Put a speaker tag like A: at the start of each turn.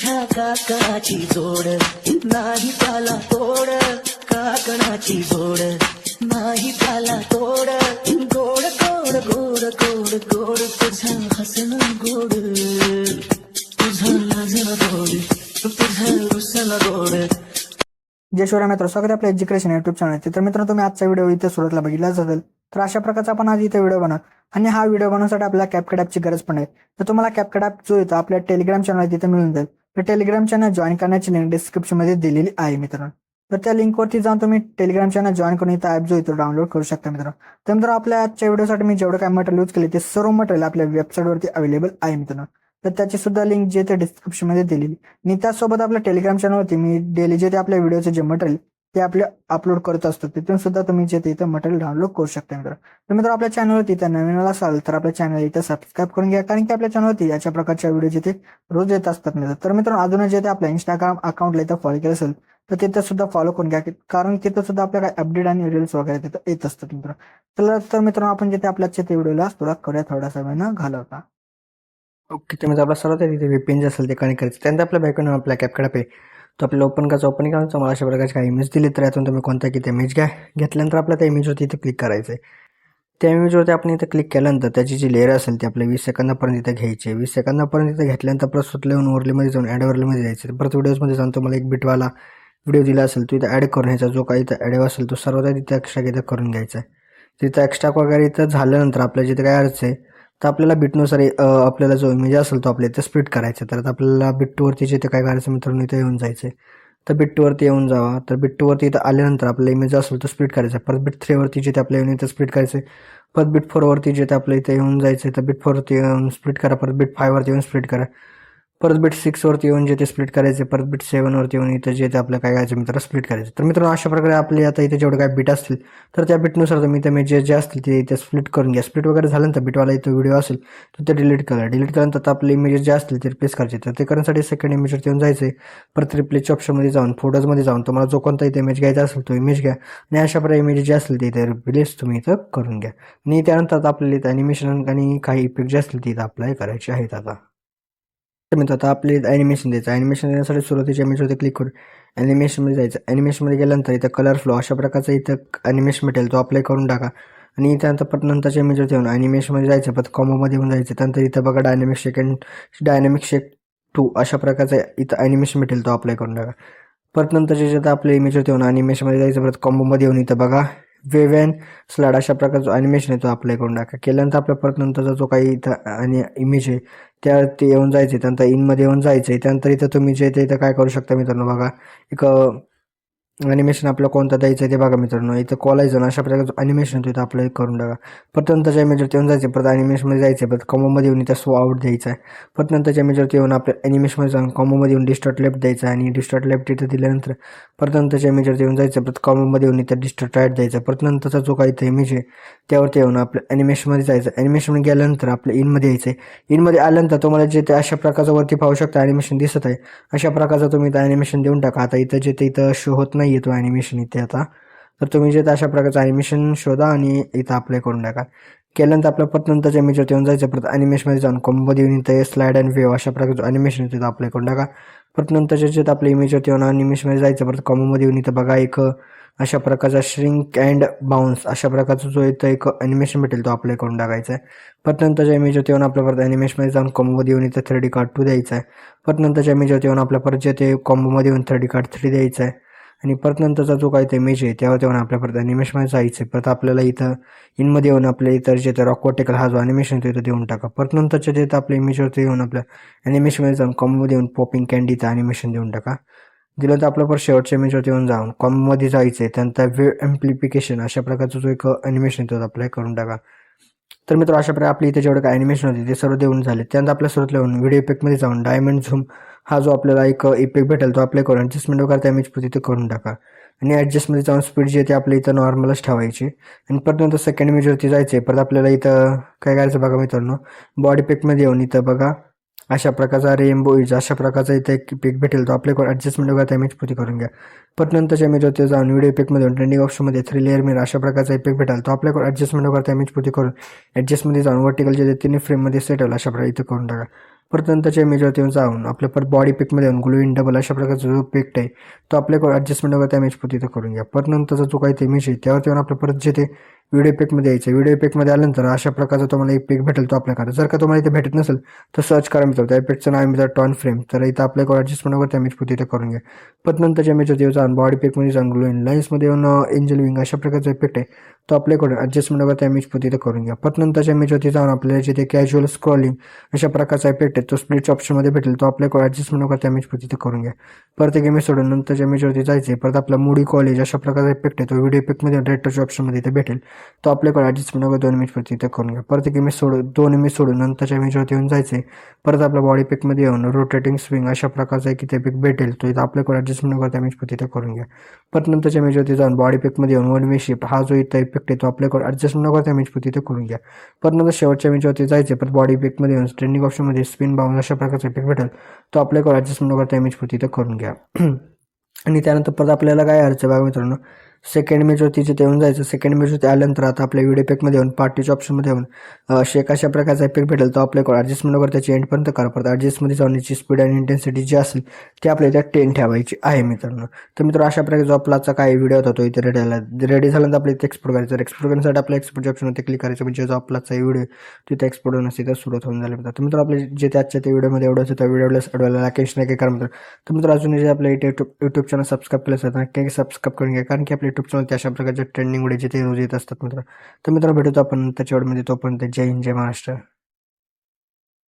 A: तुझ्या काकणाची जोड नाही त्याला तोड, काकणाची जोड नाही त्याला तोड. गोड गोड गोड गोड गोड तुझं हसणं गोड, तुझं लाजणं गोड, तुझं रुसणं गोड.
B: जय शिवराय मित्र, स्वागत आहे आपल्या एज्युकेशन युट्यूब चॅनलचे. तर मित्रांनो, तुम्ही आजचा व्हिडिओ इथे सुरुवातीला बघितलाच असेल. तर अशा प्रकारचा आपण आज इथे व्हिडिओ बनवू आणि हा व्हिडिओ बनवण्यासाठी आपल्याला कॅपकट ॲपची गरज पण आहे. तर तुम्हाला कॅपकट ॲप जो येतो आपल्या टेलिग्राम चॅनल तिथे मिळून जाईल. तर टेलिग्राम चॅनल जॉईन करण्याची लिंक डिस्क्रिप्शनमध्ये दिलेली आहे मित्रांनो. तर त्या लिंकवरती जाऊन तुम्ही टेलिग्राम चॅनल जॉईन करून इथं ॲप जो येतो डाउनलोड करू शकता मित्रांनो. तर मित्रांनो, आपल्या आजच्या व्हिडिओसाठी मी जेवढं काय मटेरियल यूज केले ते सर्व मटेरियल आपल्या वेबसाईटवरती अवेलेबल आहे मित्रांनो. तर त्याची सुद्धा लिंक जे ते डिस्क्रिप्शनमध्ये दिलेली. आणि त्याचसोबत आपल्या टेलिग्राम चॅनलवरती मी डेली जे ते आपल्या व्हिडिओचे जे मटेरियल ते आपले अपलोड करत असतो, तिथून सुद्धा तुम्ही जे इथं मटेरियल डाउनलोड करू शकता मित्र. तर मित्र, आपल्या चॅनलवरती इथं नवीन असाल तर आपल्या चॅनल इथं सबस्क्राईब करून घ्या, कारण की आपल्या चॅनलवरती याच्या प्रकारच्या व्हिडिओ जिथे रोज येत असतात मित्र. तर मित्रांनो, अजून जे ते आपल्या इंस्टाग्राम अकाउंटला इथं फॉलो केलं असेल तर तिथं सुद्धा फॉलो करून घ्या, कारण तिथं सुद्धा आपल्या काय अपडेट आणि रील्स वगैरे तिथं येत असतात मित्र. तर मित्रांनो, आपण जिथे आपल्या ते व्हिडिओला सुरुवात करूया थोडासा वेळ न घालवता. ओके, तर म्हणजे आपला सर्वात तिथे VPN जे असेल ते कनेक्ट करायचं. त्यानंतर आपल्या बॅकअप आपल्या कॅपकट ॲप आहे तो आपल्याला ओपन करायचं. तुम्हाला अशा प्रकारचे काही इमेज दिली तर यातून तुम्ही कोणता किती इमेज घ्या. घेतल्यानंतर आपल्या त्या इमेजवरती इथे क्लिक करायचं आहे. त्या इमेजवरती आपण इथं क्लिक केल्यानंतर त्याची जी लेअर असेल ती आपल्या 20 सेकंदापर्यंत इथं घ्यायची. 20 सेकंदापर्यंत इथं घेतल्यानंतर परत सुटले येऊन ओरलीमध्ये जाऊन ॲड वरलीमध्ये जायचं. परत व्हिडिओजमध्ये जाऊन तुम्हाला एक बिटवाला व्हिडिओ दिला असेल तो इथं ॲड करून घ्यायचा. जो काही इथं ॲड असेल तो सर्व तिथं एक्स्ट्रा इथं करून घ्यायचा आहे. तिथं एक्स्ट्रा वगैरे इथं झाल्यानंतर आपल्या जिथे काय अर्थ आहे तर आपल्याला बिटनुसार आपल्याला जो इमेज असेल तो आपल्या इथं स्प्लिट करायचा. तर आपल्याला बिटवरती जिथे काय करायचं मित्रांनो इथं येऊन जायचं आहे. तर बिट2वरती येऊन जावा. तर बिट2वरती इथं आल्यानंतर आपला इमेज असेल तो स्प्लिट करायचा. परत बिट3वरती जिथे आपल्या येऊन इथं स्प्लिट करायचं. परत बिट4वरती जिथे आपल्या इथं येऊन जायचं तर बिट4वरती येऊन स्प्लिट करा. परत बिट5वरती येऊन स्प्लिट करा. परत बिट6वरती येऊन जिथे स्प्लिट करायचे. परत बिट7वरती येऊन इथं जे ते आपलं काय करायचं मित्र स्प्लिट करायचं. तर मित्रांनो, अशा प्रकारे आपले आता इथे जेवढे काय बिट असतील तर त्या बिटनुसार तुम्ही इथे इमेज जे असतील ते इथे स्प्लिट करून घ्या. स्प्लिट वगैरे झाल्यानंतर बिटवाला इथं व्हिडिओ असेल तर ते डिलीट करा. डिलीट केल्यानंतर आपले इमेजेस जे असतील ते रिप्लेस करायचे. तर ते करण्यासाठी सेकंड इमेजवरती येऊन जायचं. परत रिप्लेसच्या ऑप्शनमध्ये जाऊन फोटोजमध्ये जाऊन तुम्हाला जो कोणता इथे इमेज घ्यायचा असेल तो इमेज घ्या आणि अशा प्रकारे इमेज जे असतील ते इथे रिप्लेस तुम्ही इथं करून घ्या. आणि त्यानंतर आपल्याला इथं ॲनिमेशन आणि काही इफेक्ट जे असतील ते इथं अप्लाय करायचे आहेत. तर मित्र, आता आपले ॲनिमेशन द्यायचं. ॲनिमेशन देण्यासाठी सुरुवातीच्या इमेजवरती क्लिक करून ॲनिमेशनमध्ये जायचं. ॲनिमेशनमध्ये गेल्यानंतर इथं कलर फ्लो अशा प्रकारचा इथं ॲनिमेशन भेटेल तो अप्लाय करून टाका. आणि त्यानंतर परत नंतरच्या इमेजवरती येऊन ॲनिमेशनमध्ये जायचं. परत कॉमोमध्ये येऊन जायचं. त्यानंतर इथं बघा डायनॅमिक शेक 2 अशा प्रकारचा इथं ॲनिमेशन भेटेल तो अप्लाय करून टाका. परत नंतरच्या जे आपल्या इमेजवरती येऊन ॲनिमेशनमध्ये जायचं. परत कॉम्बोमध्ये येऊन इथं बघा वेव अँड स्लाइड अशा प्रकारचा ॲनिमेशन आहे तो अप्लाय करून टाका. केल्यानंतर आपल्या परत नंतरचा जो काही इथं आणि इमेज आहे त्यावरती येऊन जायचे. त्यानंतर इनमध्ये येऊन जायचं. त्यानंतर इथं तुम्ही जे ते इथं काय करू शकता मित्रांनो, बघा एक ॲनिमेशन आपलं कोणतं द्यायचं आहे ते बघा मित्रांनो. इथं कॉलायझन अशा प्रकारचं ॲनिमेशन इथं अप्लाय करून टाका. परत नंतरच्या इमेजवरती येऊन जायचे. परत ॲनिमेशनमध्ये जायचं. परत कॉमोमध्ये येऊन इथं सो आउट द्यायचा आहे. परत नंतरच्या इमेजवरती येऊन आपल्या ॲनिमेशनमध्ये जाऊन कॉमोमध्ये येऊन डिस्टॉर्ट लेफ्ट द्यायचा आहे. आणि डिस्टॉर्ट लेफ्ट इथं दिल्यानंतर परत नंतरच्या इमेजवरती येऊन जायचं. परत कॉमोमध्ये येऊन इथं डिस्टॉर्ट राईट द्यायचा. परत नंतरचा जो काही इथं इमेज आहे त्यावरती येऊन आपल्या ॲनिमेशनमध्ये जायचं. ॲनिमेशनमध्ये गेल्यानंतर आपल्या इनमध्ये यायचं आहे. इनमध्ये आल्यानंतर तुम्हाला जे ते अशा प्रकारचं वरती पाहू शकता ॲनिमेशन दिसत आहे. अशा प्रकारचं तुम्ही इथं ॲनिमेशन देऊन टाका. आता इथं जे ते इथं शो होत नाही आहे तो ॲनिमेशन इथे आता. तर तुम्ही जे अशा प्रकारचं ॲनिमेशन शोधा आणि इथं अप्लाय करून टाका. केल्यानंतर आपल्या परत नंतरच्या इमेजवरती येऊन जायचं. परत ॲनिमेशनमध्ये जाऊन कॉम्बोमध्ये येऊन इथं स्लाइड अँड वेव अशा प्रकारचं ॲनिमेशन तिथं अप्लाय करून टाका. परत नंतरच्या जे आपल्या इमेजवरती येऊन ॲनिमेशनमध्ये जायचं. परत कॉम्बोमध्ये येऊन इथं बघा एक अशा प्रकारचा श्रिंक अँड बाउन्स अशा प्रकारचा जो इथं एक ॲनिमेशन भेटेल तो अप्लाय करून टाकायचा आहे. परत नंतरच्या इमेजवरती येऊन आपल्या परत ॲनिमेशनमध्ये जाऊन कॉम्बोमध्ये येऊन इथं 3D कार्ड 2 द्यायचा आहे. परत नंतरच्या इमेजवरती येऊन आपल्या परत जे ते कॉम्बोमध्ये येऊन 3D कार्ड 3 द्यायचा आहे. आणि परत नंतरचा जो काही इमेज आहे त्यावर येऊन आपल्या परत ॲनिमेशनमध्ये जायचं आहे. परत आपल्याला इथं इनमध्ये येऊन आपल्या इतर जे तर रॉक वर्टिकल हा जो ॲनिमेशन तो इथं देऊन टाका. परत नंतरच्या जे आपल्या इमेजवरती येऊन आपल्या ॲनिमेशनमध्ये जाऊन कॉम्बोमध्ये येऊन पॉपिंग कँडी इथं ॲनिमेशन देऊन टाका. दिलं तर आपल्या परत शेवटच्या इमेजवरती येऊन जाऊन कॉम्बोमध्ये जायचं आहे. त्यानंतर वेव ॲम्प्लिफिकेशन अशा प्रकारचं जो एक ॲनिमेशन तो अप्लाय करून टाका. तर मित्र, अशा प्रकारे आपली इथे जेवढं काय ॲनिमेशन होते ते सर्व देऊन झाले. त्यानंतर आपल्या सुरुवातीला येऊन व्हिडिओ इफेक्टमध्ये जाऊन डायमंड झूम हा जो आपल्याला एक इफेक्ट भेटेल तो अप्लाय करून ॲडजस्टमेंट वगैरे त्या इमेज तिथे करून टाका. आणि ॲडजस्टमध्ये जाऊन स्पीड जी आहे ते आपल्या इथं नॉर्मलच ठेवायची. आणि परत नंतर सेकंड इमेजवरती जायचं आहे. परत आपल्याला इथं काय करायचं बघा मित्रांनो, बॉडी इफेक्टमध्ये येऊन इथं बघा अशा प्रकारचा रेनबो इज अशा प्रकारचा इथे एक पिक भेटेल तो आपल्या ॲडजस्टमेंट वगैरे त्या इमेज पूर्ती करून घ्या. परत नंतरच्या इमेजवरती जाऊन व्हिडिओ इफेक्टमध्ये ट्रेंडिंग ऑप्शनमध्ये 3 लेअर मिरर अशा प्रकारचा इफेक्ट भेटेल तो आपल्याकडे ॲडजस्टमेंट वगैरे त्या इमेज पूर्ती करून ॲडजस्टमध्ये जाऊन वर्टिकल जे 3 फ्रेममध्ये सेट होईल अशा प्रकारे इथं करून टाका. परत नंतरच्या इमेजवरती येऊन जाऊन आपल्या परत बॉडी पिकमध्ये येऊन ग्लो इन डबल अशा प्रकारचा जो पिक आहे तो आपल्याकडे ॲडजस्टमेंट वगैरे त्या इमेज तिथं करून घ्या. परत नंतरचा जो काही इमेज आहे त्यावरती येऊन आपल्या परत जे ते व्हिडिओ पिकमध्ये यायचं. व्हिडिओ पिकमध्ये आल्यानंतर अशा प्रकारचा तुम्हाला एक पिक भेटेल तो आपल्याकडे. जर का तुम्हाला इथे भेटत नसेल तर सर्च करा मित्र. त्या पिकचं नाव आहे टॉन फ्रेम. तर इथं आपल्याकडे ॲडजस्टमेंट वगैरे त्या इमेज तिथे करून घ्या. परत नंतरच्या इमेजवरती जाऊन बॉडी पिकमध्ये जाऊन ग्लो इन लाईन्समध्ये येऊन एंजल विंग अशा प्रकारचा इफेक्ट आहे तो आपल्याकडे ॲडजस्टमेंट वगैरे त्या इमेज तिथे करून घ्या. परत नंतरच्या इमेजवरती जाऊन आपल्याला जिथे कॅज्युअल स्क्रॉलिंग अशा प्रकारचा इफेक्ट आहे तो स्प्लिट्स ऑप्शनमध्ये भेटेल तो आपल्याकडे ॲडजस्टमेंट वगैरे त्या इमेज तिथे करून घ्या. परत एक इमेज सोडून नंतरच्या इमेजवरती जायचे. परत आपला मूडी कॉलेज अशा प्रकारचा इफेक्ट आहे तो व्हिडिओ इफेक्टमध्ये रेट्रोच्या ऑप्शनमध्ये इथे भेटेल तो आपल्याकडे ॲडजस्टमेंट वगैरे 2 इमेज तिथे करून घ्या. परत एक इमेज सोडून 2 इमेज सोडून नंतरच्या इमेजवरती येऊन जायचे. परत आपल्या बॉडी पिकमध्ये येऊन रोटेटिंग स्विंग अशा प्रकारचा एक इथे पिक भेटेल तो इथं आपल्याकडे ॲडजस्टमेंट वगैरे त्या इमेज तिथे करून घ्या. परत नंतरच्या इमेजवरती जाऊन बॉडी पिकमध्ये येऊन वन वे शिफ्ट हा जो इथं इफेक्ट आहे तो आपल्याकडे ॲडजस्टमेंट वगैरे त्या इमेज तिथे करून घ्या. परत नंतर शेवटच्या इमेजवरती जायचे. परत बॉडी पिकमध्ये येऊन ट्रेंडिंग ऑप्शनमध्ये स्पिन बाउन्स अशा प्रकारचा इफेक्ट भेटेल तो आपल्याकडे ॲडजस्टमेंट वगैरे त्या इमेज तिथे करून घ्या. आणि त्यानंतर परत आपल्याला काय करायचं बघा मित्रांनो, सेकंड इमेजवरती जिथे येऊन जायचं. सेकंड इमेजवरती आल्यानंतर आता आपल्या व्हिडिओ पॅकमध्ये येऊन पार्टीच्या ऑप्शनमध्ये येऊन शेक अशा प्रकारचा इफेक्ट भेटेल तो आपल्याकडे ॲडजस्टमेंट वगैरे त्याची एंडपर्यंत करा. परत ॲडजस्टमध्ये जाण्याची स्पीड आणि इंटेन्सिटी जी असेल ती आपल्या इथे 10 ठेवायची आहे मित्रांनो. तर मित्र अशा प्रकारे जो आपलाचा काय व्हिडिओ होता तो इथे रेडी झाल्यानंतर आपल्या इथे एक्सपोर्ट करायचं. एक्सपोर्ट करण्यासाठी आपल्या एक्सपोर्टच्या ऑप्शनमध्ये क्लिक करायचं म्हणजे जो आपलाचा व्हिडिओ तिथे एक्सपोर्ट होण्यास इथं सुरुवात होऊन झाली मित्र. तर मित्र आपले जे आजच्या त्या व्हिडिओमध्ये एवढंच त्या व्हिडिओला लाईक नाही करा मित्र. तर मित्र अजून जे आपल्या युट्यूब चॅनल सबस्क्राईब केलं असेल तर नक्की सबस्क्राईब करून घ्या, कारण की आपल्या युट्यूब चॅनल अशा प्रकारचे ट्रेंडिंग व्हिडिओ जिथे रोज येत असतात मित्र. तर मित्र भेटूत आपण त्याच्या वेळेमध्ये. तोपर्यंत जय हिंद, जय महाराष्ट्र.